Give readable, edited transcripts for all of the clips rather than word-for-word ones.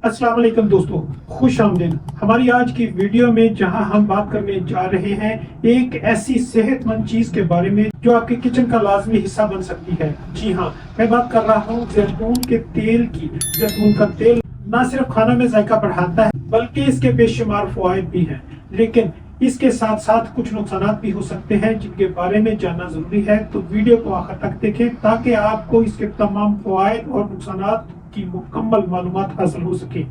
अस्सलाम वालेकुम दोस्तों, खुश आमदीद। हमारी आज की वीडियो में जहां हम बात करने जा रहे हैं एक ऐसी सेहतमंद चीज के बारे में जो आपके किचन का लाजमी हिस्सा बन सकती है। जी हाँ, मैं बात कर रहा हूँ जैतून के तेल की। जैतून का तेल न सिर्फ खाना में जायका बढ़ाता है बल्कि इसके बेशुमार फवायद भी हैं, लेकिन इसके साथ साथ कुछ नुकसान भी हो सकते हैं जिनके बारे में जानना जरूरी है। तो वीडियो को आखिर तक देखें ताकि आपको इसके तमाम फवायद और नुकसान की मुकम्मल मालूमात हासिल हो सके।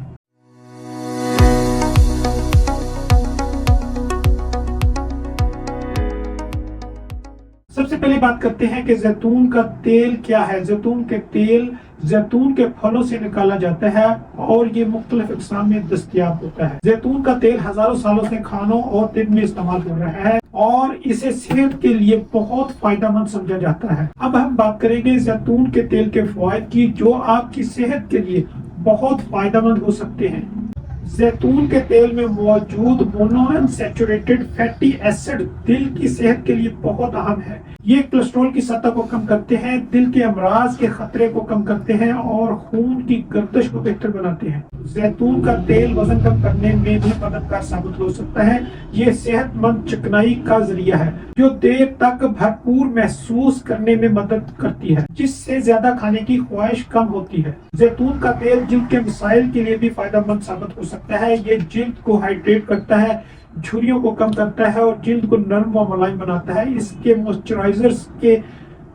सबसे पहले बात करते हैं कि जैतून का तेल क्या है। जैतून के तेल जैतून के फलों से निकाला जाता है और ये मुख्तलिफ अक़साम में दस्तयाब होता है। जैतून का तेल हजारों सालों से खानों और तिब में इस्तेमाल हो रहा है और इसे सेहत के लिए बहुत फायदेमंद समझा जाता है। अब हम बात करेंगे जैतून के तेल के फवायद की जो आपकी सेहत के लिए बहुत फायदेमंद हो सकते हैं। जैतून के तेल में मौजूद मोनोअनसैचुरेटेड फैटी एसिड दिल की सेहत के लिए बहुत अहम है। ये कोलेस्ट्रॉल की सतह को कम करते हैं, दिल के अमराज के खतरे को कम करते हैं और खून की गर्दिश को बेहतर बनाते हैं। जैतून का तेल वजन कम करने में भी मददगार साबित हो सकता है। ये सेहतमंद चिकनाई का जरिया है जो देर तक भरपूर महसूस करने में मदद करती है, जिससे ज्यादा खाने की ख्वाहिश कम होती है। जैतून का तेल जिल्द के मसाइल के लिए भी फायदेमंद साबित हो सकता है। ये जिल्द को हाइड्रेट करता है, झुर्रियों को कम करता है और जिल्द को नरम व मुलायम बनाता है। इसके मॉइस्चराइजर्स के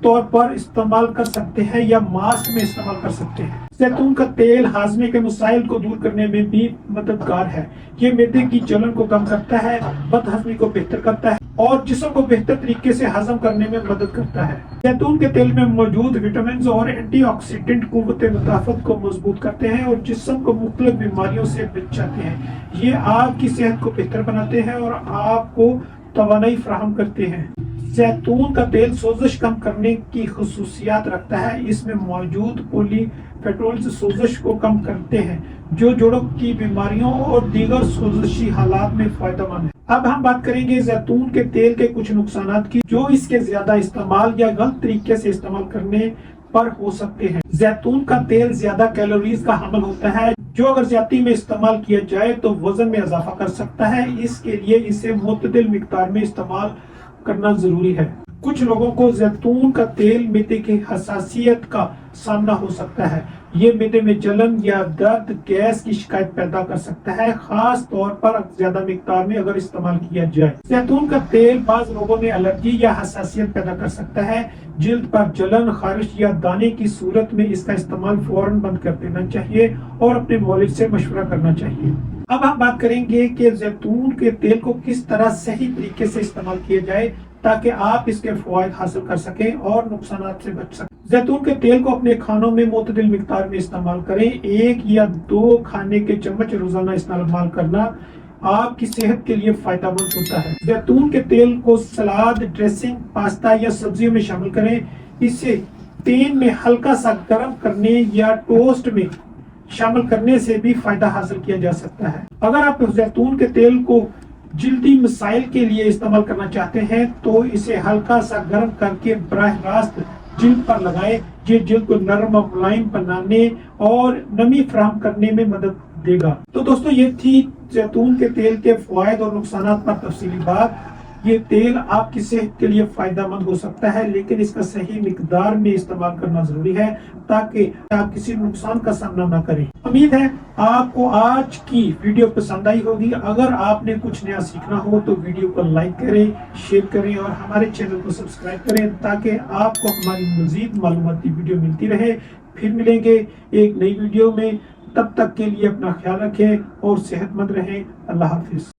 तौर पर इस्तेमाल कर सकते हैं या मास्क में इस्तेमाल कर सकते हैं। जैतून का तेल हाजमे के मसाइल को दूर करने में भी मददगार है। ये मैदे की जलन को कम करता है, बदहजमी को बेहतर करता है और जिस्म को बेहतर तरीके से हजम करने में मदद करता है। जैतून के तेल में मौजूद विटामिन और एंटीऑक्सीडेंट कुव्वत मुदाफ़त को मजबूत करते हैं और जिस्म को मुख्तलिफ बीमारियों से बचाते हैं। ये आपकी सेहत को बेहतर बनाते हैं और आपको तवानाई फराहम करते हैं। जैतून का तेल सोजिश कम करने की खुसूसियात रखता है। इसमें मौजूद पॉलीफेनोल्स सोजिश को कम करते हैं जो जोड़ों की बीमारियों और दीगर सोजिशी हालात में फायदेमंद है। अब हम बात करेंगे जैतून के तेल के कुछ नुकसान की जो इसके ज्यादा इस्तेमाल या गलत तरीके से इस्तेमाल करने पर हो सकते हैं। जैतून का तेल ज्यादा कैलोरीज का हामिल होता है जो अगर ज्यादती में इस्तेमाल किया जाए तो वजन में इजाफा कर सकता है। इसके लिए इसे मुतदिल मिकदार में इस्तेमाल करना जरूरी है। कुछ लोगों को जैतून का तेल मैदे की हसासियत का सामना हो सकता है। ये मैदे में जलन या दर्द, गैस की शिकायत पैदा कर सकता है, खास तौर पर ज्यादा मिकदार में अगर इस्तेमाल किया जाए। जैतून का तेल बाज लोगों में एलर्जी या हसासियत पैदा कर सकता है। जिल्द पर जलन, खारिश या दाने की सूरत में इसका इस्तेमाल फौरन बंद कर देना चाहिए और अपने मौलिक से मशवरा करना चाहिए। अब हम बात करेंगे कि जैतून के तेल को किस तरह सही तरीके से इस्तेमाल किया जाए ताकि आप इसके फवायद हासिल कर सकें और नुकसान से बच सकें। जैतून के तेल को अपने खानों में मुतदिल मिकदार में इस्तेमाल करें। 1 या 2 खाने के चम्मच रोजाना इस्तेमाल करना आपकी सेहत के लिए फायदेमंद होता है। जैतून के तेल को सलाद, ड्रेसिंग, पास्ता या सब्जियों में शामिल करें। इसे पैन में हल्का सा गर्म करने या टोस्ट में शामिल करने से भी फायदा हासिल किया जा सकता है। अगर आप जैतून के तेल को जिल्दी मसाइल के लिए इस्तेमाल करना चाहते हैं तो इसे हल्का सा गर्म करके बराह रास्त जिल्द पर लगाएं। ये जिल्द को नरम और मुलायम बनाने और नमी फराहम करने में मदद देगा। तो दोस्तों, ये थी जैतून के तेल के फवायद और नुकसान पर तफसीली बात। ये तेल आपकी सेहत के लिए फायदेमंद हो सकता है, लेकिन इसका सही मिकदार में इस्तेमाल करना जरूरी है ताकि आप किसी नुकसान का सामना न करें। उम्मीद है आपको आज की वीडियो पसंद आई होगी। अगर आपने कुछ नया सीखना हो तो वीडियो को लाइक करें, शेयर करें और हमारे चैनल को सब्सक्राइब करें ताकि आपको हमारी मजीद मालूमाती वीडियो मिलती रहे। फिर मिलेंगे एक नई वीडियो में। तब तक के लिए अपना ख्याल रखें और सेहतमंद रहें। अल्लाह हाफिज।